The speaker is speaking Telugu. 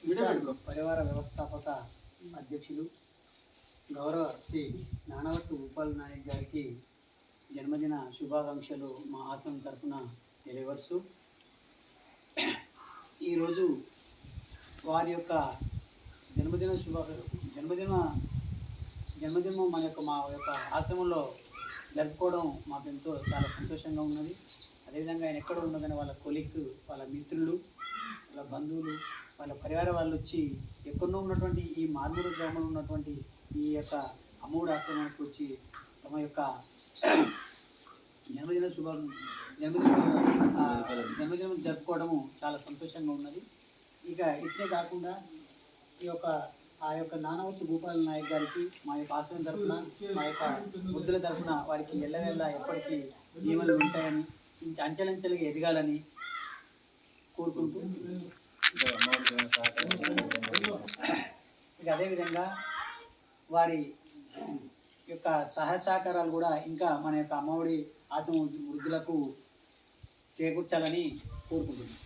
పరివార వ్యవస్థాపక అధ్యక్షులు గౌరవ శ్రీ నానవత్తు భూపాల్ నాయక్ గారికి జన్మదిన శుభాకాంక్షలు మా ఆశ్రమం తరఫున తెలియవరుస్తూ ఈరోజు వారి యొక్క జన్మదినం మా యొక్క ఆశ్రమంలో జరుపుకోవడం మాకు ఎంతో చాలా సంతోషంగా ఉన్నది. అదేవిధంగా ఆయన ఎక్కడ ఉన్నా కానీ వాళ్ళ కొలీగ్, వాళ్ళ మిత్రులు, వాళ్ళ బంధువులు, వాళ్ళ పరివార వాళ్ళు వచ్చి ఎక్కడో ఉన్నటువంటి ఈ మార్మూరు గ్రామంలో ఉన్నటువంటి ఈ యొక్క అమ్మఒడి ఆశ్రమానికి వచ్చి తమ యొక్క జన్మదినం జరుపుకోవడము చాలా సంతోషంగా ఉన్నది. ఇక ఇట్లే కాకుండా ఆ యొక్క నానవత్తు భూపాల్ నాయక్ గారికి మా యొక్క ఆశ్రమం తరఫున, మా యొక్క వృద్ధుల తరఫున వారికి ఎల్లవేళ ఎప్పటికీ దీవెనలు ఉంటాయని, అంచెలంచెలుగా ఎదగాలని కోరుకుంటూ ఇక అదేవిధంగా వారి యొక్క సహాయ సహకారాలు కూడా ఇంకా మన యొక్క అమ్మఒడి ఆశ్రమం వృద్ధులకు చేకూర్చాలని కోరుకుంటున్నాం.